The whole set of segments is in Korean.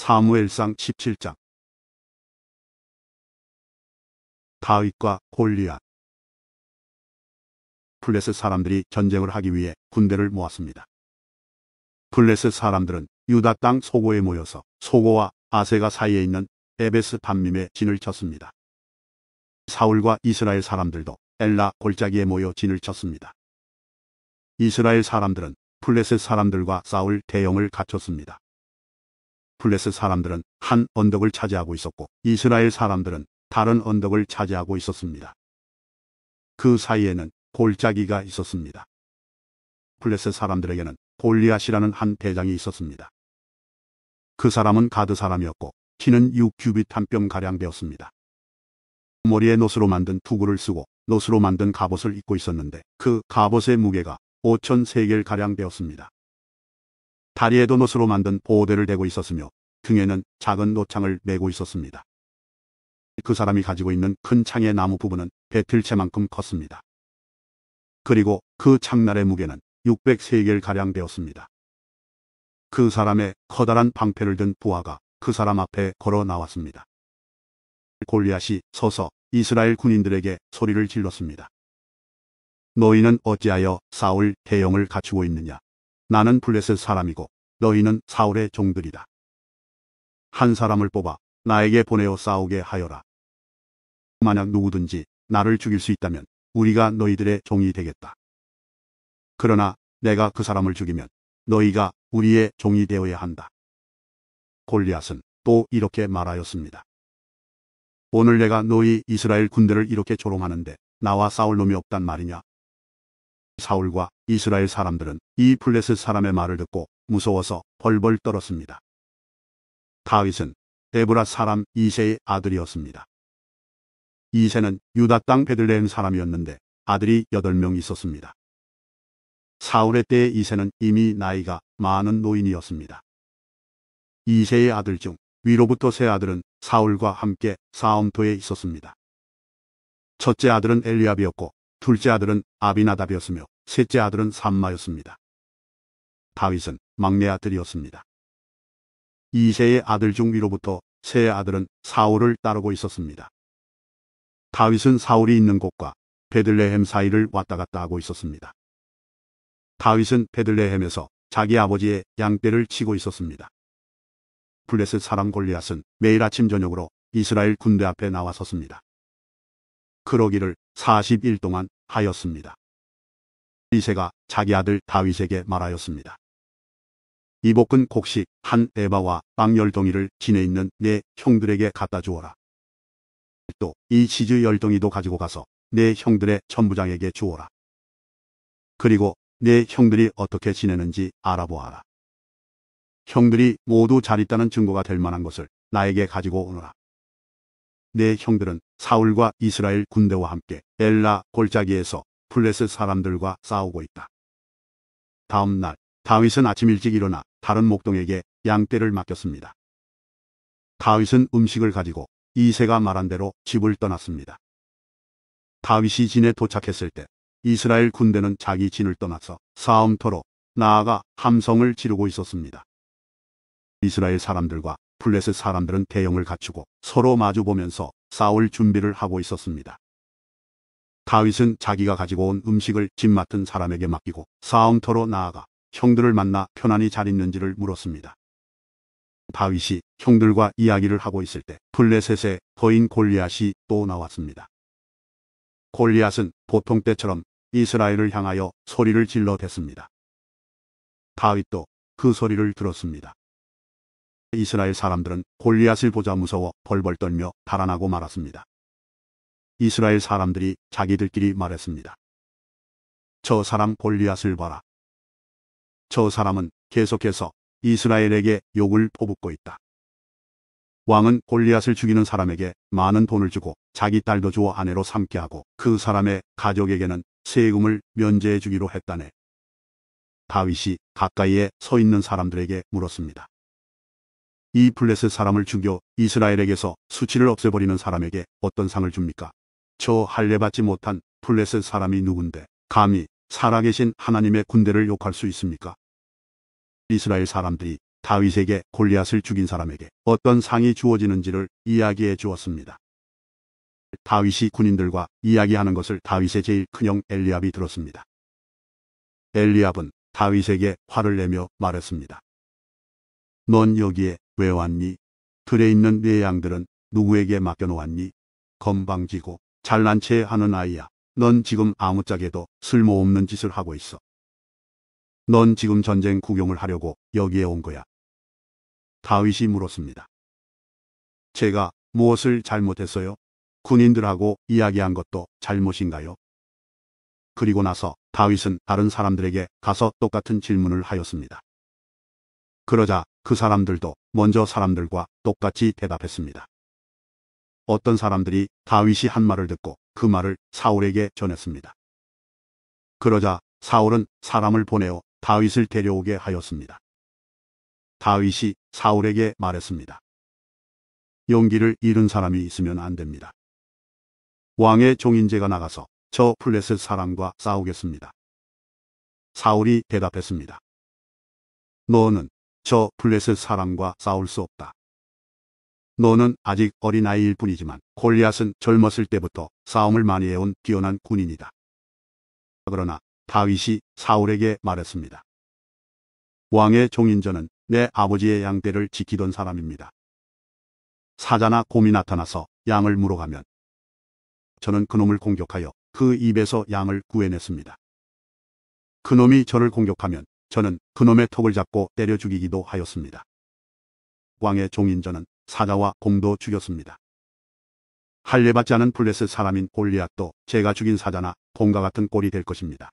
사무엘상 17장. 다윗과 골리앗. 블레셋 사람들이 전쟁을 하기 위해 군대를 모았습니다. 블레셋 사람들은 유다 땅 소고에 모여서 소고와 아세가 사이에 있는 에베스 담밈에 진을 쳤습니다. 사울과 이스라엘 사람들도 엘라 골짜기에 모여 진을 쳤습니다. 이스라엘 사람들은 블레셋 사람들과 싸울 대형을 갖췄습니다. 블레셋 사람들은 한 언덕을 차지하고 있었고 이스라엘 사람들은 다른 언덕을 차지하고 있었습니다. 그 사이에는 골짜기가 있었습니다. 블레셋 사람들에게는 골리앗이라는 한 대장이 있었습니다. 그 사람은 가드 사람이었고 키는 6규빗 한 뼘가량 되었습니다. 머리에 놋으로 만든 투구를 쓰고 놋으로 만든 갑옷을 입고 있었는데 그 갑옷의 무게가 5,000세겔가량 되었습니다. 다리에도 놋으로 만든 보호대를 대고 있었으며 등에는 작은 놋창을 메고 있었습니다. 그 사람이 가지고 있는 큰 창의 나무 부분은 배틀채만큼 컸습니다. 그리고 그 창날의 무게는 600세겔가량 되었습니다. 그 사람의 커다란 방패를 든 부하가 그 사람 앞에 걸어 나왔습니다. 골리앗이 서서 이스라엘 군인들에게 소리를 질렀습니다. 너희는 어찌하여 사울 대형을 갖추고 있느냐? 나는 블레셋 사람이고 너희는 사울의 종들이다. 한 사람을 뽑아 나에게 보내어 싸우게 하여라. 만약 누구든지 나를 죽일 수 있다면 우리가 너희들의 종이 되겠다. 그러나 내가 그 사람을 죽이면 너희가 우리의 종이 되어야 한다. 골리앗은 또 이렇게 말하였습니다. 오늘 내가 너희 이스라엘 군대를 이렇게 조롱하는데 나와 싸울 놈이 없단 말이냐? 사울과 이스라엘 사람들은 이 블레셋 사람의 말을 듣고 무서워서 벌벌 떨었습니다. 다윗은 데브라 사람 이새의 아들이었습니다. 이새는 유다 땅 베들레헴 사람이었는데 아들이 8명 있었습니다. 사울의 때에 이새는 이미 나이가 많은 노인이었습니다. 이새의 아들 중 위로부터 세 아들은 사울과 함께 싸움터에 있었습니다. 첫째 아들은 엘리압이었고 둘째 아들은 아비나답이었으며 셋째 아들은 삼마였습니다. 다윗은 막내 아들이었습니다. 이새의 아들 중 위로부터 세 아들은 사울을 따르고 있었습니다. 다윗은 사울이 있는 곳과 베들레헴 사이를 왔다 갔다 하고 있었습니다. 다윗은 베들레헴에서 자기 아버지의 양떼를 치고 있었습니다. 블레셋 사람 골리앗은 매일 아침 저녁으로 이스라엘 군대 앞에 나와섰습니다. 그러기를 40일 동안 하였습니다. 이새가 자기 아들 다윗에게 말하였습니다. 이 볶은 곡식 한 에바와 빵 10덩이를 진에 있는 내 형들에게 갖다 주어라. 또 이 치즈 10덩이도 가지고 가서 내 형들의 천부장에게 주어라. 그리고 내 형들이 어떻게 지내는지 알아보아라. 형들이 모두 잘 있다는 증거가 될 만한 것을 나에게 가지고 오너라. 내 형들은 사울과 이스라엘 군대와 함께 엘라 골짜기에서 블레셋 사람들과 싸우고 있다. 다음 날 다윗은 아침 일찍 일어나 다른 목동에게 양떼를 맡겼습니다. 다윗은 음식을 가지고 이새가 말한 대로 집을 떠났습니다. 다윗이 진에 도착했을 때 이스라엘 군대는 자기 진을 떠나서 싸움터로 나아가 함성을 지르고 있었습니다. 이스라엘 사람들과 블레셋 사람들은 대형을 갖추고 서로 마주보면서 싸울 준비를 하고 있었습니다. 다윗은 자기가 가지고 온 음식을 집 맡은 사람에게 맡기고 싸움터로 나아가 형들을 만나 편안히 잘 있는지를 물었습니다. 다윗이 형들과 이야기를 하고 있을 때 블레셋의 거인 골리앗이 또 나왔습니다. 골리앗은 보통 때처럼 이스라엘을 향하여 소리를 질러댔습니다. 다윗도 그 소리를 들었습니다. 이스라엘 사람들은 골리앗을 보자 무서워 벌벌 떨며 달아나고 말았습니다. 이스라엘 사람들이 자기들끼리 말했습니다. 저 사람 골리앗을 봐라. 저 사람은 계속해서 이스라엘에게 욕을 퍼붓고 있다. 왕은 골리앗을 죽이는 사람에게 많은 돈을 주고 자기 딸도 주어 아내로 삼게 하고 그 사람의 가족에게는 세금을 면제해 주기로 했다네. 다윗이 가까이에 서 있는 사람들에게 물었습니다. 이 블레셋 사람을 죽여 이스라엘에게서 수치를 없애버리는 사람에게 어떤 상을 줍니까? 저 할례받지 못한 블레셋 사람이 누군데 감히 살아계신 하나님의 군대를 욕할 수 있습니까? 이스라엘 사람들이 다윗에게 골리앗을 죽인 사람에게 어떤 상이 주어지는지를 이야기해 주었습니다. 다윗이 군인들과 이야기하는 것을 다윗의 제일 큰형 엘리압이 들었습니다. 엘리압은 다윗에게 화를 내며 말했습니다. 넌 여기에 왜 왔니? 들에 있는 네 양들은 누구에게 맡겨놓았니? 건방지고 잘난 체 하는 아이야. 넌 지금 아무짝에도 쓸모없는 짓을 하고 있어. 넌 지금 전쟁 구경을 하려고 여기에 온 거야. 다윗이 물었습니다. 제가 무엇을 잘못했어요? 군인들하고 이야기한 것도 잘못인가요? 그리고 나서 다윗은 다른 사람들에게 가서 똑같은 질문을 하였습니다. 그러자 그 사람들도 먼저 사람들과 똑같이 대답했습니다. 어떤 사람들이 다윗이 한 말을 듣고 그 말을 사울에게 전했습니다. 그러자 사울은 사람을 보내어 다윗을 데려오게 하였습니다. 다윗이 사울에게 말했습니다. 용기를 잃은 사람이 있으면 안 됩니다. 왕의 종인 제가 나가서 저 블레셋 사람과 싸우겠습니다. 사울이 대답했습니다. 너는 저 블레셋 사람과 싸울 수 없다. 너는 아직 어린아이일 뿐이지만 골리앗은 젊었을 때부터 싸움을 많이 해온 뛰어난 군인이다. 그러나 다윗이 사울에게 말했습니다. 왕의 종인 저는 내 아버지의 양떼를 지키던 사람입니다. 사자나 곰이 나타나서 양을 물어가면 저는 그놈을 공격하여 그 입에서 양을 구해냈습니다. 그놈이 저를 공격하면 저는 그놈의 턱을 잡고 때려 죽이기도 하였습니다. 왕의 종인 저는 사자와 곰도 죽였습니다. 할례받지 않은 블레셋 사람인 골리앗도 제가 죽인 사자나 곰과 같은 꼴이 될 것입니다.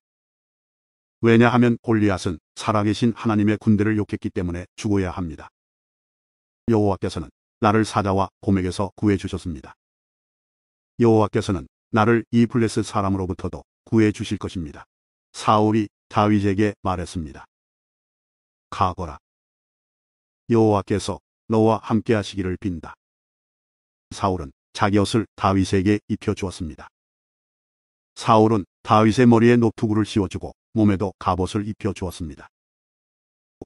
왜냐하면 골리앗은 살아계신 하나님의 군대를 욕했기 때문에 죽어야 합니다. 여호와께서는 나를 사자와 곰에게서 구해주셨습니다. 여호와께서는 나를 이 블레셋 사람으로부터도 구해주실 것입니다. 사울이 다윗에게 말했습니다. 가거라. 여호와께서 너와 함께 하시기를 빈다. 사울은 자기 옷을 다윗에게 입혀주었습니다. 사울은 다윗의 머리에 노투구를 씌워주고 몸에도 갑옷을 입혀주었습니다.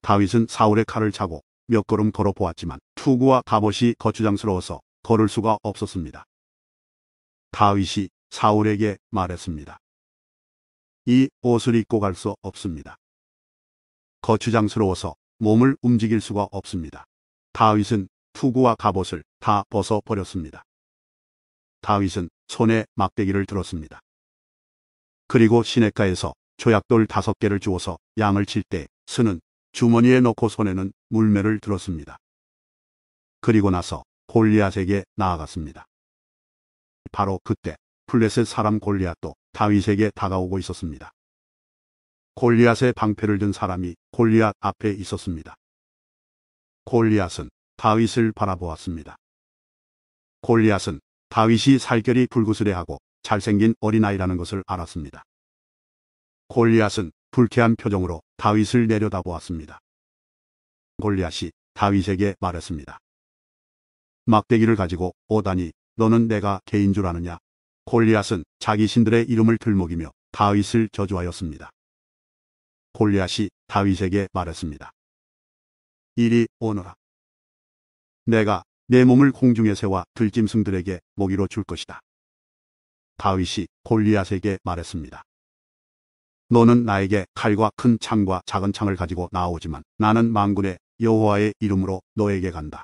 다윗은 사울의 칼을 차고 몇 걸음 걸어 보았지만 투구와 갑옷이 거추장스러워서 걸을 수가 없었습니다. 다윗이 사울에게 말했습니다. 이 옷을 입고 갈 수 없습니다. 거추장스러워서 몸을 움직일 수가 없습니다. 다윗은 투구와 갑옷을 다 벗어버렸습니다. 다윗은 손에 막대기를 들었습니다. 그리고 시냇가에서 조약돌 5개를 주워서 양을 칠 때 스는 주머니에 넣고 손에는 물매를 들었습니다. 그리고 나서 골리앗에게 나아갔습니다. 바로 그때 블레셋 사람 골리앗도 다윗에게 다가오고 있었습니다. 골리앗의 방패를 든 사람이 골리앗 앞에 있었습니다. 골리앗은 다윗을 바라보았습니다. 골리앗은 다윗이 살결이 불구스레하고 잘생긴 어린아이라는 것을 알았습니다. 골리앗은 불쾌한 표정으로 다윗을 내려다보았습니다. 골리앗이 다윗에게 말했습니다. 막대기를 가지고 오다니 너는 내가 개인 줄 아느냐? 골리앗은 자기 신들의 이름을 들먹이며 다윗을 저주하였습니다. 골리앗이 다윗에게 말했습니다. 이리 오너라. 내가 내 몸을 공중에 세워 들짐승들에게 먹이로 줄 것이다. 다윗이 골리앗에게 말했습니다. 너는 나에게 칼과 큰 창과 작은 창을 가지고 나오지만 나는 만군의 여호와의 이름으로 너에게 간다.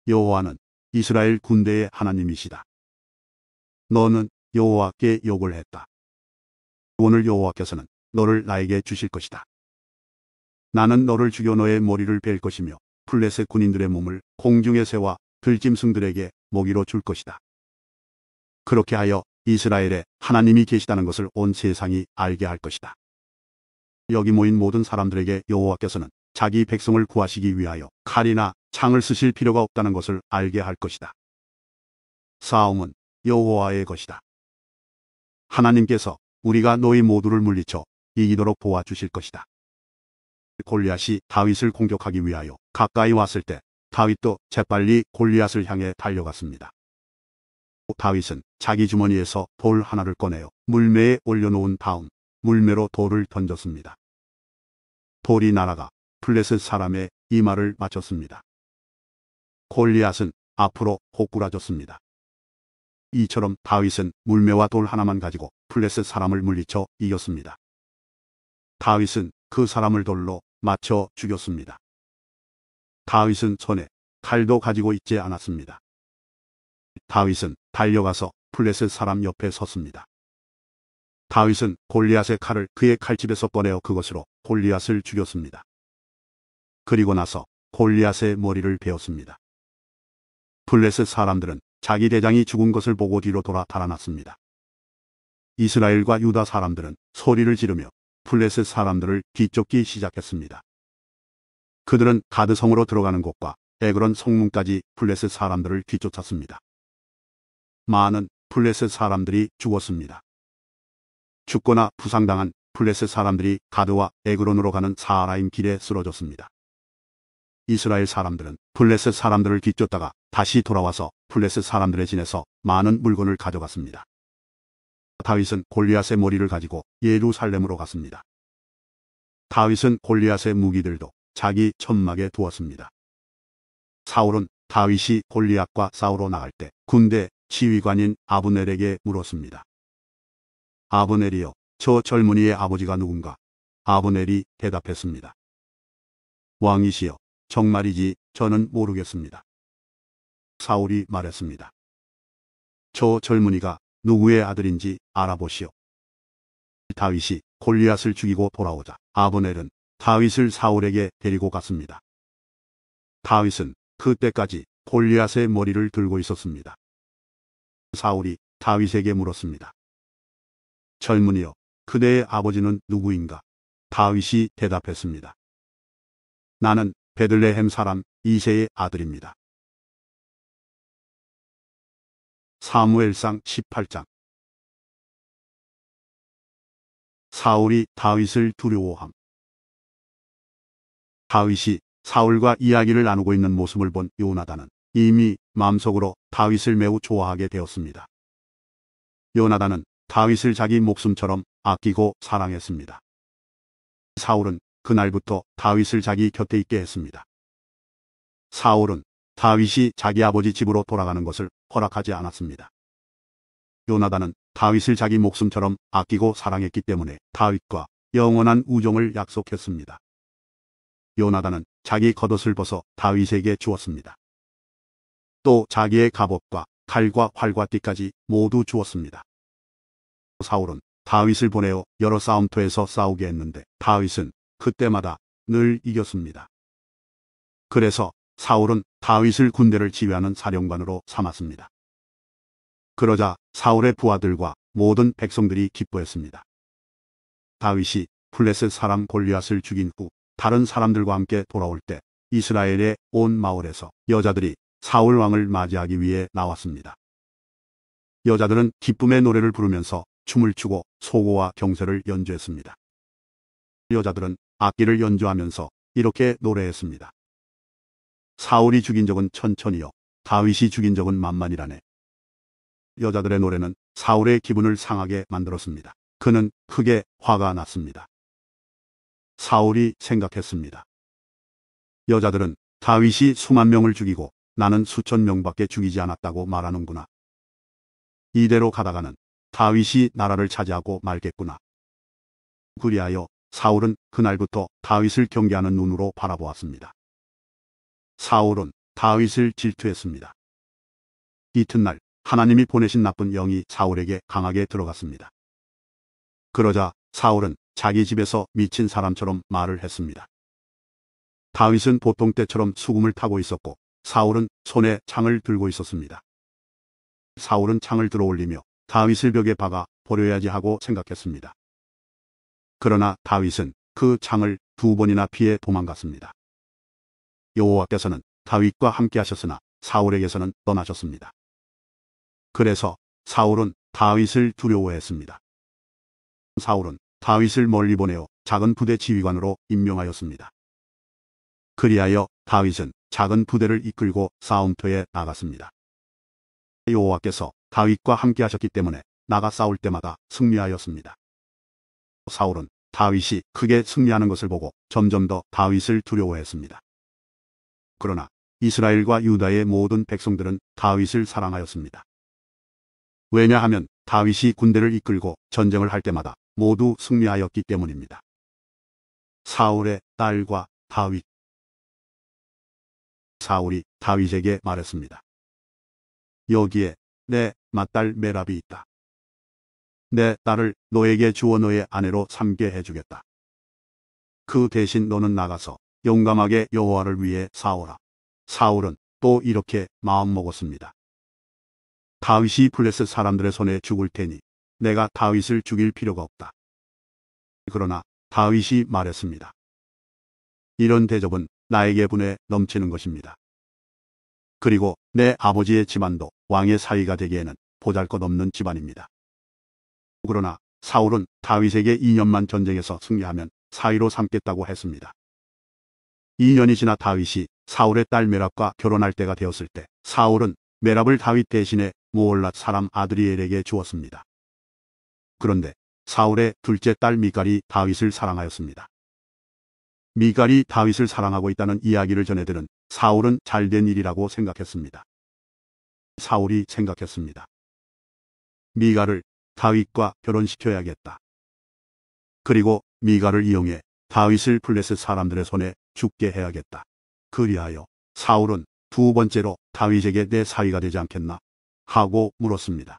여호와는 이스라엘 군대의 하나님이시다. 너는 여호와께 욕을 했다. 오늘 여호와께서는 너를 나에게 주실 것이다. 나는 너를 죽여 너의 머리를 벨 것이며 블레셋 군인들의 몸을 공중에 세워 들짐승들에게 먹이로 줄 것이다. 그렇게 하여 이스라엘에 하나님이 계시다는 것을 온 세상이 알게 할 것이다. 여기 모인 모든 사람들에게 여호와께서는 자기 백성을 구하시기 위하여 칼이나 창을 쓰실 필요가 없다는 것을 알게 할 것이다. 싸움은 여호와의 것이다. 하나님께서 우리가 너희 모두를 물리쳐 이기도록 도와주실 것이다. 골리앗이 다윗을 공격하기 위하여 가까이 왔을 때 다윗도 재빨리 골리앗을 향해 달려갔습니다. 다윗은 자기 주머니에서 돌 하나를 꺼내어 물매에 올려놓은 다음 물매로 돌을 던졌습니다. 돌이 날아가 블레셋 사람의 이 말을 마쳤습니다. 골리앗은 앞으로 고꾸라졌습니다. 이처럼 다윗은 물매와 돌 하나만 가지고 블레셋 사람을 물리쳐 이겼습니다. 다윗은 그 사람을 돌로 맞춰 죽였습니다. 다윗은 손에 칼도 가지고 있지 않았습니다. 다윗은 달려가서 블레셋 사람 옆에 섰습니다. 다윗은 골리앗의 칼을 그의 칼집에서 꺼내어 그것으로 골리앗을 죽였습니다. 그리고 나서 골리앗의 머리를 베었습니다. 블레셋 사람들은 자기 대장이 죽은 것을 보고 뒤로 돌아 달아났습니다. 이스라엘과 유다 사람들은 소리를 지르며 블레셋 사람들을 뒤쫓기 시작했습니다. 그들은 가드성으로 들어가는 곳과 에그론 성문까지 블레셋 사람들을 뒤쫓았습니다. 많은 블레셋 사람들이 죽었습니다. 죽거나 부상당한 블레셋 사람들이 가드와 에그론으로 가는 사하라임 길에 쓰러졌습니다. 이스라엘 사람들은 블레셋 사람들을 뒤쫓다가 다시 돌아와서 블레셋 사람들의 진에서 많은 물건을 가져갔습니다. 다윗은 골리앗의 머리를 가지고 예루살렘으로 갔습니다. 다윗은 골리앗의 무기들도 자기 천막에 두었습니다. 사울은 다윗이 골리앗과 싸우러 나갈 때 군대 지휘관인 아브넬에게 물었습니다. 아브넬이여, 저 젊은이의 아버지가 누군가? 아브넬이 대답했습니다. 왕이시여, 정말이지 저는 모르겠습니다. 사울이 말했습니다. 저 젊은이가 누구의 아들인지 알아보시오. 다윗이 골리앗을 죽이고 돌아오자 아브넬은 다윗을 사울에게 데리고 갔습니다. 다윗은 그때까지 골리앗의 머리를 들고 있었습니다. 사울이 다윗에게 물었습니다. 젊은이여, 그대의 아버지는 누구인가? 다윗이 대답했습니다. 나는 베들레헴 사람 이새의 아들입니다. 사무엘상 18장. 사울이 다윗을 두려워함. 다윗이 사울과 이야기를 나누고 있는 모습을 본 요나단은 이미 마음속으로 다윗을 매우 좋아하게 되었습니다. 요나단은 다윗을 자기 목숨처럼 아끼고 사랑했습니다. 사울은 그날부터 다윗을 자기 곁에 있게 했습니다. 사울은 다윗이 자기 아버지 집으로 돌아가는 것을 허락하지 않았습니다. 요나단은 다윗을 자기 목숨처럼 아끼고 사랑했기 때문에 다윗과 영원한 우정을 약속했습니다. 요나단은 자기 겉옷을 벗어 다윗에게 주었습니다. 또 자기의 갑옷과 칼과 활과 띠까지 모두 주었습니다. 사울은 다윗을 보내어 여러 싸움터에서 싸우게 했는데 다윗은 그때마다 늘 이겼습니다. 그래서 사울은 다윗을 군대를 지휘하는 사령관으로 삼았습니다. 그러자 사울의 부하들과 모든 백성들이 기뻐했습니다. 다윗이 블레셋 사람 골리앗을 죽인 후 다른 사람들과 함께 돌아올 때 이스라엘의 온 마을에서 여자들이 사울 왕을 맞이하기 위해 나왔습니다. 여자들은 기쁨의 노래를 부르면서 춤을 추고 소고와 경세를 연주했습니다. 여자들은 악기를 연주하면서 이렇게 노래했습니다. 사울이 죽인 적은 천천히요, 다윗이 죽인 적은 만만이라네. 여자들의 노래는 사울의 기분을 상하게 만들었습니다. 그는 크게 화가 났습니다. 사울이 생각했습니다. 여자들은 다윗이 수만 명을 죽이고 나는 수천 명밖에 죽이지 않았다고 말하는구나. 이대로 가다가는 다윗이 나라를 차지하고 말겠구나. 그리하여 사울은 그날부터 다윗을 경계하는 눈으로 바라보았습니다. 사울은 다윗을 질투했습니다. 이튿날 하나님이 보내신 나쁜 영이 사울에게 강하게 들어갔습니다. 그러자 사울은 자기 집에서 미친 사람처럼 말을 했습니다. 다윗은 보통 때처럼 수금을 타고 있었고 사울은 손에 창을 들고 있었습니다. 사울은 창을 들어올리며 다윗을 벽에 박아 버려야지 하고 생각했습니다. 그러나 다윗은 그 창을 2번이나 피해 도망갔습니다. 여호와께서는 다윗과 함께 하셨으나 사울에게서는 떠나셨습니다. 그래서 사울은 다윗을 두려워했습니다. 사울은 다윗을 멀리 보내어 작은 부대 지휘관으로 임명하였습니다. 그리하여 다윗은 작은 부대를 이끌고 싸움터에 나갔습니다. 여호와께서 다윗과 함께 하셨기 때문에 나가 싸울 때마다 승리하였습니다. 사울은 다윗이 크게 승리하는 것을 보고 점점 더 다윗을 두려워했습니다. 그러나 이스라엘과 유다의 모든 백성들은 다윗을 사랑하였습니다. 왜냐하면 다윗이 군대를 이끌고 전쟁을 할 때마다 모두 승리하였기 때문입니다. 사울의 딸과 다윗. 사울이 다윗에게 말했습니다. 여기에 내 맏딸 메랍이 있다. 내 딸을 너에게 주어 너의 아내로 삼게 해주겠다. 그 대신 너는 나가서 용감하게 여호와를 위해 싸우라. 사울은 또 이렇게 마음먹었습니다. 다윗이 블레셋 사람들의 손에 죽을 테니 내가 다윗을 죽일 필요가 없다. 그러나 다윗이 말했습니다. 이런 대접은 나에게 분에 넘치는 것입니다. 그리고 내 아버지의 집안도 왕의 사위가 되기에는 보잘것없는 집안입니다. 그러나 사울은 다윗에게 2년만 전쟁에서 승리하면 사위로 삼겠다고 했습니다. 2년이 지나 다윗이 사울의 딸 메랍과 결혼할 때가 되었을 때 사울은 메랍을 다윗 대신에 모올랏 사람 아드리엘에게 주었습니다. 그런데 사울의 둘째 딸 미갈이 다윗을 사랑하였습니다. 미갈이 다윗을 사랑하고 있다는 이야기를 전해들은 사울은 잘된 일이라고 생각했습니다. 사울이 생각했습니다. 미갈을 다윗과 결혼시켜야겠다. 그리고 미갈을 이용해 다윗을 블레셋 사람들의 손에 죽게 해야겠다. 그리하여 사울은 두 번째로 다윗에게 내 사위가 되지 않겠나? 하고 물었습니다.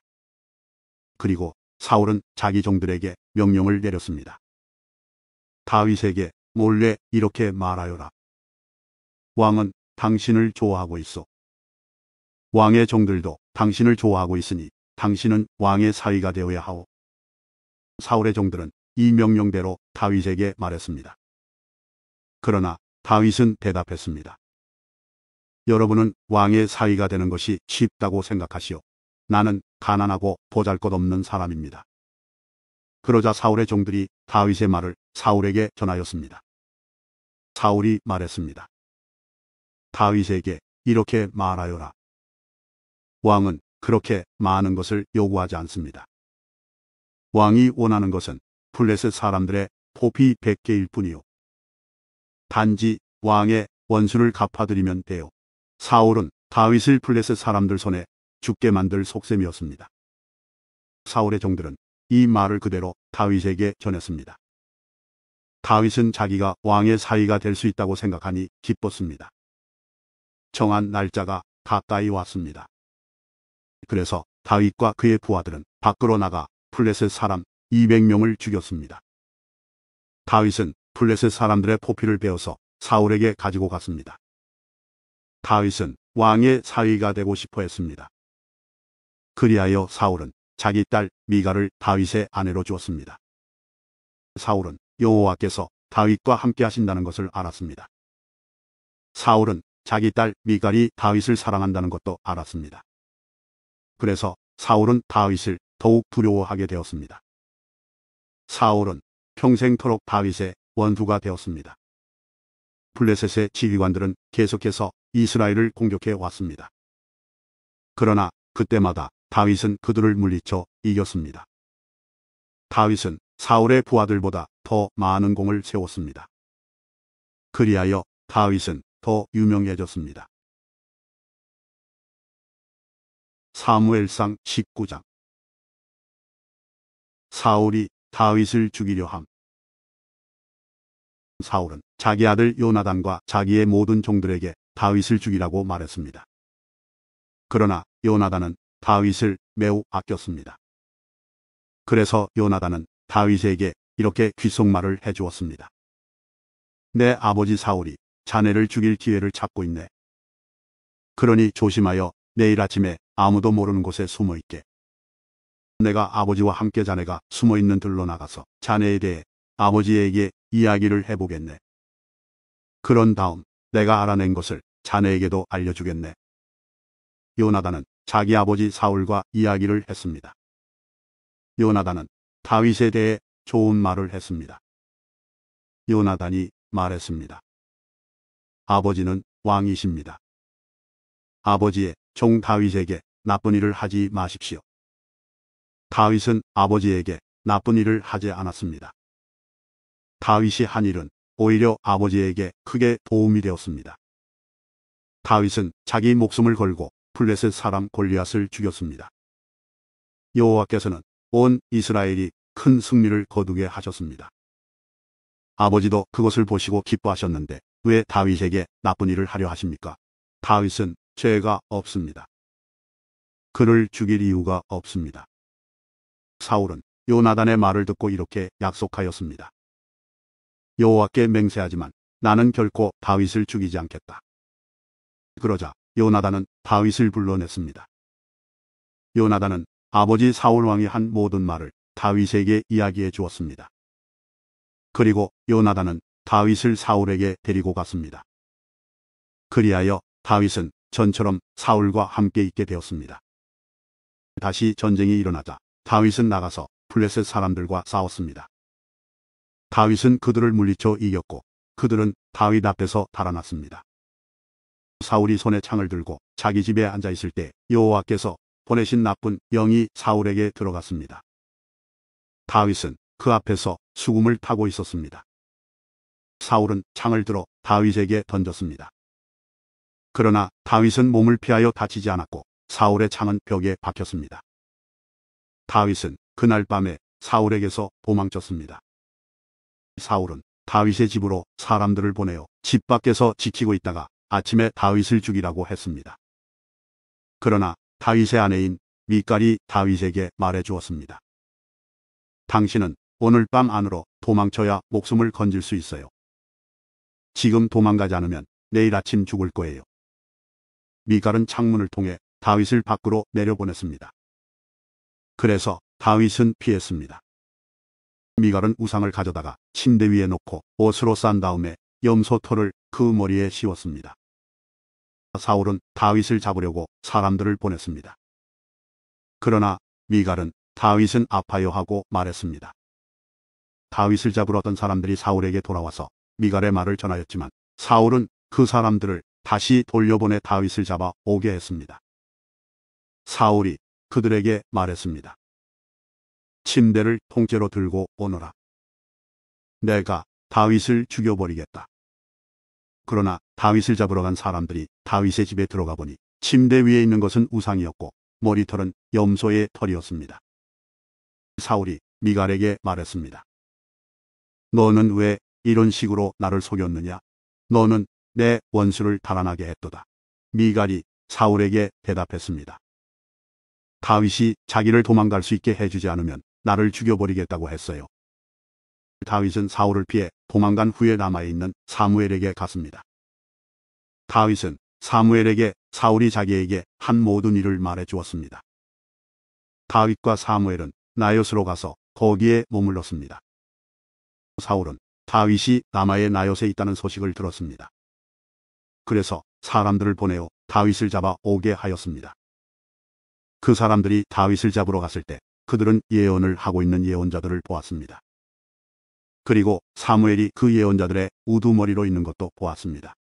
그리고 사울은 자기 종들에게 명령을 내렸습니다. 다윗에게 몰래 이렇게 말하여라. 왕은 당신을 좋아하고 있어. 왕의 종들도 당신을 좋아하고 있으니 당신은 왕의 사위가 되어야 하오. 사울의 종들은 이 명령대로 다윗에게 말했습니다. 그러나 다윗은 대답했습니다. 여러분은 왕의 사위가 되는 것이 쉽다고 생각하시오. 나는 가난하고 보잘것없는 사람입니다. 그러자 사울의 종들이 다윗의 말을 사울에게 전하였습니다. 사울이 말했습니다. 다윗에게 이렇게 말하여라. 왕은 그렇게 많은 것을 요구하지 않습니다. 왕이 원하는 것은 블레셋 사람들의 포피 100개일 뿐이요. 단지 왕의 원수를 갚아드리면 돼요. 사울은 다윗을 블레셋 사람들 손에 죽게 만들 속셈이었습니다. 사울의 종들은 이 말을 그대로 다윗에게 전했습니다. 다윗은 자기가 왕의 사위가 될 수 있다고 생각하니 기뻤습니다. 정한 날짜가 가까이 왔습니다. 그래서 다윗과 그의 부하들은 밖으로 나가 블레셋 사람 200명을 죽였습니다. 다윗은 블레셋 사람들의 포피를 베어서 사울에게 가지고 갔습니다. 다윗은 왕의 사위가 되고 싶어 했습니다. 그리하여 사울은 자기 딸 미갈을 다윗의 아내로 주었습니다. 사울은 여호와께서 다윗과 함께 하신다는 것을 알았습니다. 사울은 자기 딸 미갈이 다윗을 사랑한다는 것도 알았습니다. 그래서 사울은 다윗을 더욱 두려워하게 되었습니다. 사울은 평생토록 다윗의 원수가 되었습니다. 블레셋의 지휘관들은 계속해서 이스라엘을 공격해 왔습니다. 그러나 그때마다 다윗은 그들을 물리쳐 이겼습니다. 다윗은 사울의 부하들보다 더 많은 공을 세웠습니다. 그리하여 다윗은 더 유명해졌습니다. 사무엘상 19장. 사울이 다윗을 죽이려 함. 사울은 자기 아들 요나단과 자기의 모든 종들에게 다윗을 죽이라고 말했습니다. 그러나 요나단은 다윗을 매우 아꼈습니다. 그래서 요나단은 다윗에게 이렇게 귓속말을 해주었습니다. 내 아버지 사울이 자네를 죽일 기회를 찾고 있네. 그러니 조심하여 내일 아침에 아무도 모르는 곳에 숨어있게. 내가 아버지와 함께 자네가 숨어있는 들로 나가서 자네에 대해 아버지에게 이야기를 해보겠네. 그런 다음 내가 알아낸 것을 자네에게도 알려주겠네. 요나단은 자기 아버지 사울과 이야기를 했습니다. 요나단은 다윗에 대해 좋은 말을 했습니다. 요나단이 말했습니다. 아버지는 왕이십니다. 아버지의 종 다윗에게 나쁜 일을 하지 마십시오. 다윗은 아버지에게 나쁜 일을 하지 않았습니다. 다윗이 한 일은 오히려 아버지에게 크게 도움이 되었습니다. 다윗은 자기 목숨을 걸고 블레셋 사람 골리앗을 죽였습니다. 여호와께서는 온 이스라엘이 큰 승리를 거두게 하셨습니다. 아버지도 그것을 보시고 기뻐하셨는데 왜 다윗에게 나쁜 일을 하려 하십니까? 다윗은 죄가 없습니다. 그를 죽일 이유가 없습니다. 사울은 요나단의 말을 듣고 이렇게 약속하였습니다. 여호와께 맹세하지만 나는 결코 다윗을 죽이지 않겠다. 그러자 요나단은 다윗을 불러냈습니다. 요나단은 아버지 사울왕이 한 모든 말을 다윗에게 이야기해 주었습니다. 그리고 요나단은 다윗을 사울에게 데리고 갔습니다. 그리하여 다윗은 전처럼 사울과 함께 있게 되었습니다. 다시 전쟁이 일어나자 다윗은 나가서 블레셋 사람들과 싸웠습니다. 다윗은 그들을 물리쳐 이겼고 그들은 다윗 앞에서 달아났습니다. 사울이 손에 창을 들고 자기 집에 앉아 있을 때 여호와께서 보내신 나쁜 영이 사울에게 들어갔습니다. 다윗은 그 앞에서 수금을 타고 있었습니다. 사울은 창을 들어 다윗에게 던졌습니다. 그러나 다윗은 몸을 피하여 다치지 않았고 사울의 창은 벽에 박혔습니다. 다윗은 그날 밤에 사울에게서 도망쳤습니다. 사울은 다윗의 집으로 사람들을 보내어 집 밖에서 지키고 있다가 아침에 다윗을 죽이라고 했습니다. 그러나 다윗의 아내인 미갈이 다윗에게 말해 주었습니다. 당신은 오늘 밤 안으로 도망쳐야 목숨을 건질 수 있어요. 지금 도망가지 않으면 내일 아침 죽을 거예요. 미갈은 창문을 통해 다윗을 밖으로 내려보냈습니다. 그래서 다윗은 피했습니다. 미갈은 우상을 가져다가 침대 위에 놓고 옷으로 싼 다음에 염소털을 그 머리에 씌웠습니다. 사울은 다윗을 잡으려고 사람들을 보냈습니다. 그러나 미갈은 다윗은 아파요 하고 말했습니다. 다윗을 잡으러 어떤 사람들이 사울에게 돌아와서 미갈의 말을 전하였지만 사울은 그 사람들을 다시 돌려보내 다윗을 잡아 오게 했습니다. 사울이 그들에게 말했습니다. 침대를 통째로 들고 오너라. 내가 다윗을 죽여버리겠다. 그러나 다윗을 잡으러 간 사람들이 다윗의 집에 들어가 보니 침대 위에 있는 것은 우상이었고 머리털은 염소의 털이었습니다. 사울이 미갈에게 말했습니다. 너는 왜 이런 식으로 나를 속였느냐? 너는 내 원수를 달아나게 했도다. 미갈이 사울에게 대답했습니다. 다윗이 자기를 도망갈 수 있게 해주지 않으면 나를 죽여버리겠다고 했어요. 다윗은 사울을 피해 도망간 후에 남아있는 사무엘에게 갔습니다. 다윗은 사무엘에게 사울이 자기에게 한 모든 일을 말해 주었습니다. 다윗과 사무엘은 나요스로 가서 거기에 머물렀습니다. 사울은 다윗이 라마의 나요스에 있다는 소식을 들었습니다. 그래서 사람들을 보내어 다윗을 잡아 오게 하였습니다. 그 사람들이 다윗을 잡으러 갔을 때 그들은 예언을 하고 있는 예언자들을 보았습니다. 그리고 사무엘이 그 예언자들의 우두머리로 있는 것도 보았습니다.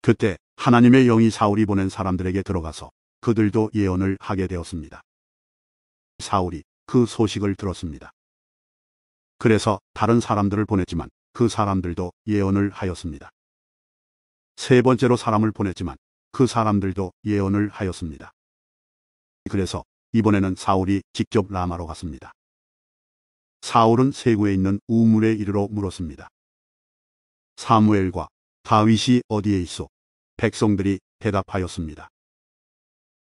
그때 하나님의 영이 사울이 보낸 사람들에게 들어가서 그들도 예언을 하게 되었습니다. 사울이 그 소식을 들었습니다. 그래서 다른 사람들을 보냈지만 그 사람들도 예언을 하였습니다. 세 번째로 사람을 보냈지만 그 사람들도 예언을 하였습니다. 그래서 이번에는 사울이 직접 라마로 갔습니다. 사울은 세구에 있는 우물에 이르러 물었습니다. 사무엘과 다윗이 어디에 있소? 백성들이 대답하였습니다.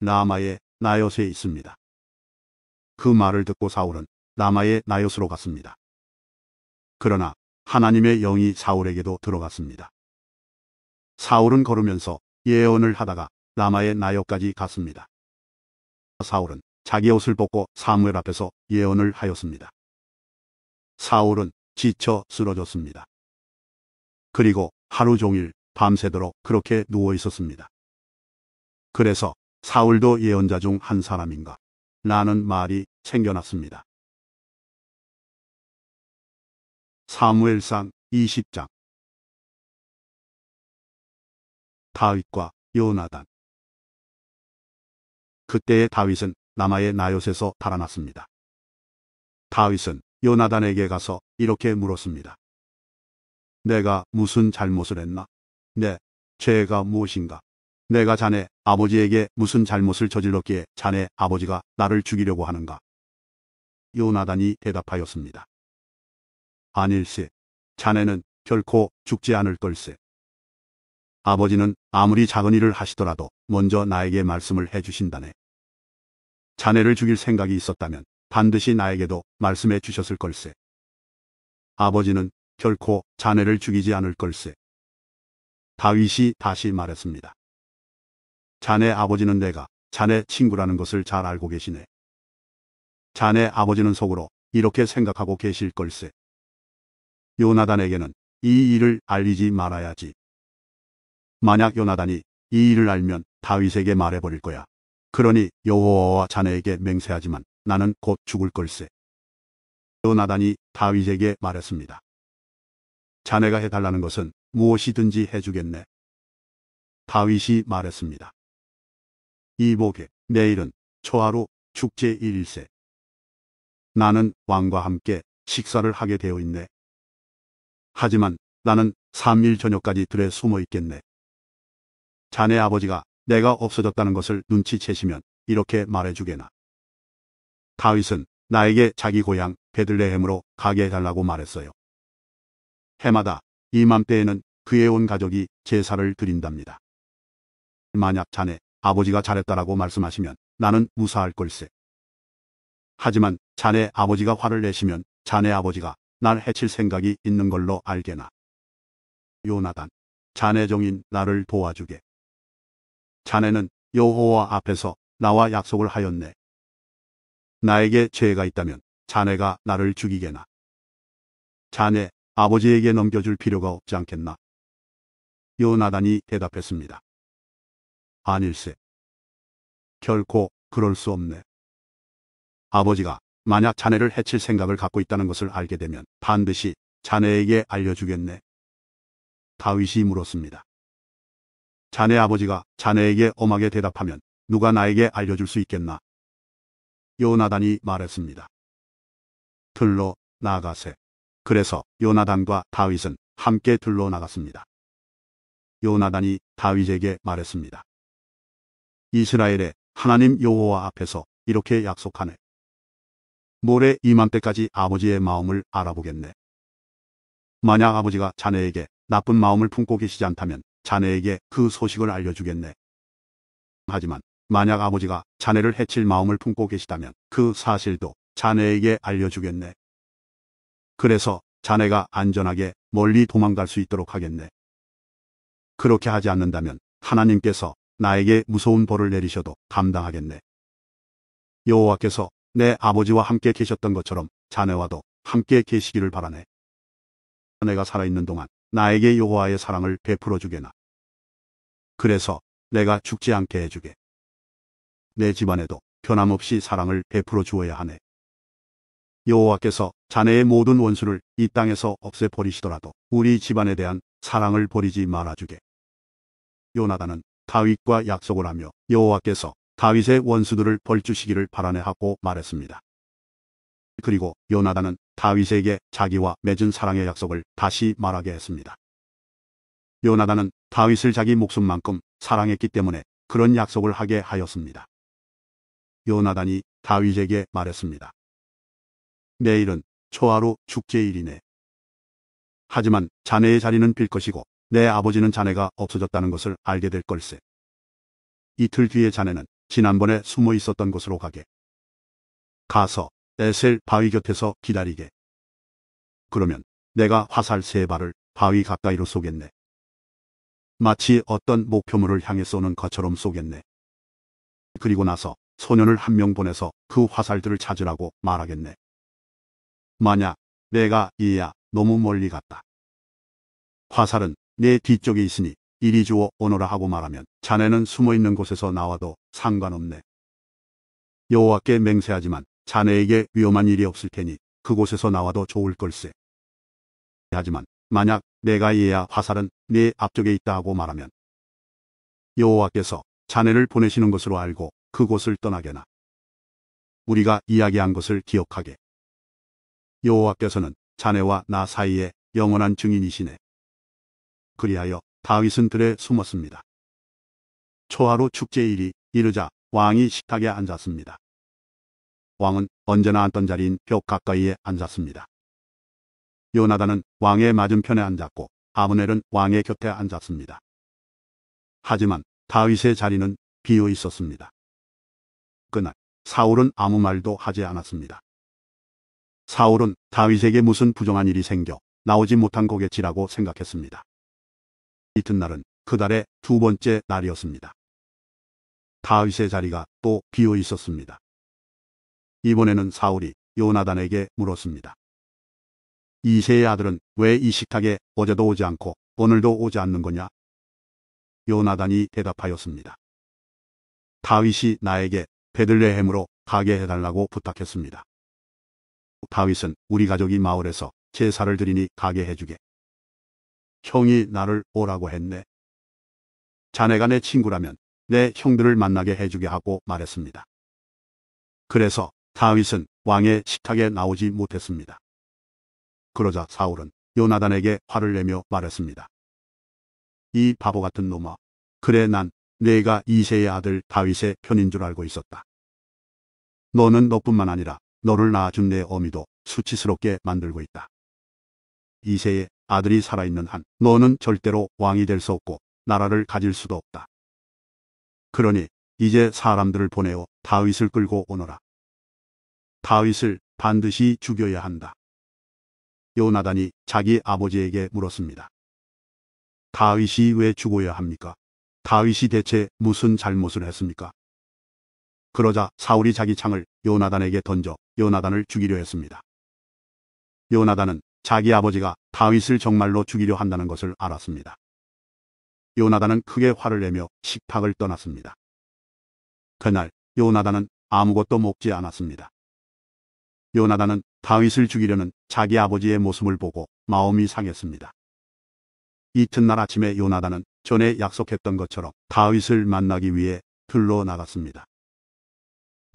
라마의 나요스에 있습니다. 그 말을 듣고 사울은 라마의 나요스로 갔습니다. 그러나 하나님의 영이 사울에게도 들어갔습니다. 사울은 걸으면서 예언을 하다가 라마의 나요까지 갔습니다. 사울은 자기 옷을 벗고 사무엘 앞에서 예언을 하였습니다. 사울은 지쳐 쓰러졌습니다. 그리고 하루 종일 밤새도록 그렇게 누워 있었습니다. 그래서 사울도 예언자 중 한 사람인가? 라는 말이 생겨났습니다. 사무엘상 20장. 다윗과 요나단. 그때의 다윗은 라마의 나요스에서 달아났습니다. 다윗은 요나단에게 가서 이렇게 물었습니다. 내가 무슨 잘못을 했나? 네, 죄가 무엇인가? 내가 자네 아버지에게 무슨 잘못을 저질렀기에 자네 아버지가 나를 죽이려고 하는가? 요나단이 대답하였습니다. 아닐세. 자네는 결코 죽지 않을 걸세. 아버지는 아무리 작은 일을 하시더라도 먼저 나에게 말씀을 해주신다네. 자네를 죽일 생각이 있었다면 반드시 나에게도 말씀해 주셨을 걸세. 아버지는 결코 자네를 죽이지 않을 걸세. 다윗이 다시 말했습니다. 자네 아버지는 내가 자네 친구라는 것을 잘 알고 계시네. 자네 아버지는 속으로 이렇게 생각하고 계실 걸세. 요나단에게는 이 일을 알리지 말아야지. 만약 요나단이 이 일을 알면 다윗에게 말해버릴 거야. 그러니 여호와와 자네에게 맹세하지만 나는 곧 죽을 걸세. 요나단이 다윗에게 말했습니다. 자네가 해달라는 것은 무엇이든지 해주겠네. 다윗이 말했습니다. 이보게, 내일은 초하루 축제 1일세. 나는 왕과 함께 식사를 하게 되어 있네. 하지만 나는 3일 저녁까지 들에 숨어 있겠네. 자네 아버지가 내가 없어졌다는 것을 눈치채시면 이렇게 말해주게나. 다윗은 나에게 자기 고향 베들레헴으로 가게 해달라고 말했어요. 해마다 이맘때에는 그의 온 가족이 제사를 드린답니다. 만약 자네 아버지가 잘했다라고 말씀하시면 나는 무사할 걸세. 하지만 자네 아버지가 화를 내시면 자네 아버지가 날 해칠 생각이 있는 걸로 알게나. 요나단, 자네 종인 나를 도와주게. 자네는 여호와 앞에서 나와 약속을 하였네. 나에게 죄가 있다면 자네가 나를 죽이게나. 자네 아버지에게 넘겨줄 필요가 없지 않겠나? 요나단이 대답했습니다. 아닐세. 결코 그럴 수 없네. 아버지가 만약 자네를 해칠 생각을 갖고 있다는 것을 알게 되면 반드시 자네에게 알려주겠네. 다윗이 물었습니다. 자네 아버지가 자네에게 엄하게 대답하면 누가 나에게 알려줄 수 있겠나? 요나단이 말했습니다. 들러 나가세. 그래서 요나단과 다윗은 함께 들러 나갔습니다. 요나단이 다윗에게 말했습니다. 이스라엘의 하나님 여호와 앞에서 이렇게 약속하네. 모레 이맘때까지 아버지의 마음을 알아보겠네. 만약 아버지가 자네에게 나쁜 마음을 품고 계시지 않다면 자네에게 그 소식을 알려주겠네. 하지만 만약 아버지가 자네를 해칠 마음을 품고 계시다면 그 사실도 자네에게 알려주겠네. 그래서 자네가 안전하게 멀리 도망갈 수 있도록 하겠네. 그렇게 하지 않는다면 하나님께서 나에게 무서운 벌을 내리셔도 감당하겠네. 여호와께서 내 아버지와 함께 계셨던 것처럼 자네와도 함께 계시기를 바라네. 내가 살아있는 동안 나에게 여호와의 사랑을 베풀어 주게나. 그래서 내가 죽지 않게 해주게. 내 집안에도 변함없이 사랑을 베풀어 주어야 하네. 여호와께서 자네의 모든 원수를 이 땅에서 없애버리시더라도 우리 집안에 대한 사랑을 버리지 말아주게. 요나단은 다윗과 약속을 하며 여호와께서 다윗의 원수들을 벌주시기를 바라네 하고 말했습니다. 그리고 요나단은 다윗에게 자기와 맺은 사랑의 약속을 다시 말하게 했습니다. 요나단은 다윗을 자기 목숨만큼 사랑했기 때문에 그런 약속을 하게 하였습니다. 요나단이 다윗에게 말했습니다. 내일은 초하루 축제일이네. 하지만 자네의 자리는 빌 것이고 내 아버지는 자네가 없어졌다는 것을 알게 될 걸세. 이틀 뒤에 자네는 지난번에 숨어 있었던 곳으로 가서 에셀 바위 곁에서 기다리게. 그러면 내가 화살 3발을 바위 가까이로 쏘겠네. 마치 어떤 목표물을 향해 쏘는 것처럼 쏘겠네. 그리고 나서 소년을 1명 보내서 그 화살들을 찾으라고 말하겠네. 만약 내가 얘야 너무 멀리 갔다. 화살은 내 뒤쪽에 있으니 이리 주워 오너라 하고 말하면 자네는 숨어있는 곳에서 나와도 상관없네. 여호와께 맹세하지만 자네에게 위험한 일이 없을 테니 그곳에서 나와도 좋을 걸세. 하지만 만약 내가 얘야 화살은 내 앞쪽에 있다 하고 말하면 여호와께서 자네를 보내시는 것으로 알고 그곳을 떠나게나. 우리가 이야기한 것을 기억하게. 여호와께서는 자네와 나 사이에 영원한 증인이시네. 그리하여 다윗은 들에 숨었습니다. 초하루 축제일이 이르자 왕이 식탁에 앉았습니다. 왕은 언제나 앉던 자리인 벽 가까이에 앉았습니다. 요나단은 왕의 맞은편에 앉았고 아브넬은 왕의 곁에 앉았습니다. 하지만 다윗의 자리는 비어 있었습니다. 그날 사울은 아무 말도 하지 않았습니다. 사울은 다윗에게 무슨 부정한 일이 생겨 나오지 못한 거겠지라고 생각했습니다. 이튿날은 그달의 두 번째 날이었습니다. 다윗의 자리가 또 비어 있었습니다. 이번에는 사울이 요나단에게 물었습니다. 이새의 아들은 왜 이 식탁에 어제도 오지 않고 오늘도 오지 않는 거냐? 요나단이 대답하였습니다. 다윗이 나에게 베들레헴으로 가게 해달라고 부탁했습니다. 다윗은 우리 가족이 마을에서 제사를 드리니 가게 해주게. 형이 나를 오라고 했네. 자네가 내 친구라면 내 형들을 만나게 해주게 하고 말했습니다. 그래서 다윗은 왕의 식탁에 나오지 못했습니다. 그러자 사울은 요나단에게 화를 내며 말했습니다. 이 바보 같은 놈아. 그래 난 내가 이새의 아들 다윗의 편인 줄 알고 있었다. 너는 너뿐만 아니라 너를 낳아준 내 어미도 수치스럽게 만들고 있다. 이새의 아들이 살아있는 한 너는 절대로 왕이 될 수 없고 나라를 가질 수도 없다. 그러니 이제 사람들을 보내어 다윗을 끌고 오너라. 다윗을 반드시 죽여야 한다. 요나단이 자기 아버지에게 물었습니다. 다윗이 왜 죽어야 합니까? 다윗이 대체 무슨 잘못을 했습니까? 그러자 사울이 자기 창을 요나단에게 던져 요나단을 죽이려 했습니다. 요나단은 자기 아버지가 다윗을 정말로 죽이려 한다는 것을 알았습니다. 요나단은 크게 화를 내며 식탁을 떠났습니다. 그날 요나단은 아무것도 먹지 않았습니다. 요나단은 다윗을 죽이려는 자기 아버지의 모습을 보고 마음이 상했습니다. 이튿날 아침에 요나단은 전에 약속했던 것처럼 다윗을 만나기 위해 들러 나갔습니다.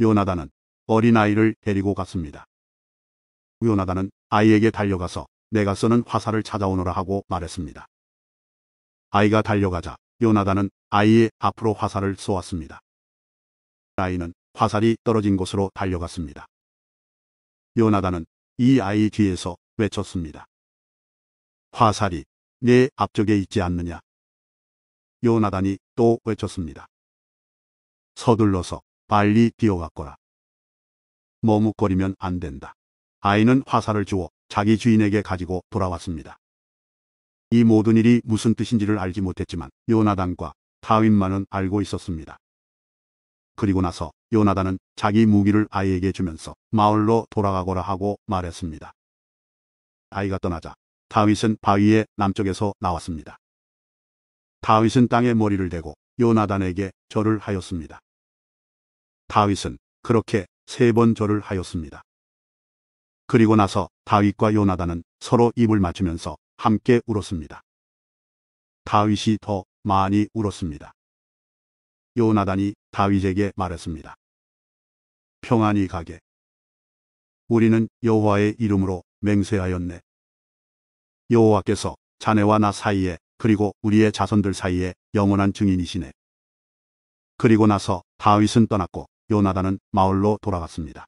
요나단은 어린아이를 데리고 갔습니다. 요나단은 아이에게 달려가서 내가 쏘는 화살을 찾아오너라 하고 말했습니다. 아이가 달려가자 요나단은 아이의 앞으로 화살을 쏘았습니다. 아이는 화살이 떨어진 곳으로 달려갔습니다. 요나단은 이 아이 뒤에서 외쳤습니다. 화살이 내 앞쪽에 있지 않느냐? 요나단이 또 외쳤습니다. 서둘러서 빨리 뛰어갔거라. 머뭇거리면 안 된다. 아이는 화살을 주워 자기 주인에게 가지고 돌아왔습니다. 이 모든 일이 무슨 뜻인지를 알지 못했지만 요나단과 다윗만은 알고 있었습니다. 그리고 나서 요나단은 자기 무기를 아이에게 주면서 마을로 돌아가거라 하고 말했습니다. 아이가 떠나자 다윗은 바위의 남쪽에서 나왔습니다. 다윗은 땅에 머리를 대고 요나단에게 절을 하였습니다. 다윗은 그렇게 3번 절을 하였습니다. 그리고 나서 다윗과 요나단은 서로 입을 맞추면서 함께 울었습니다. 다윗이 더 많이 울었습니다. 요나단이 다윗에게 말했습니다. 평안히 가게. 우리는 여호와의 이름으로 맹세하였네. 여호와께서 자네와 나 사이에 그리고 우리의 자손들 사이에 영원한 증인이시네. 그리고 나서 다윗은 떠났고 요나단은 마을로 돌아갔습니다.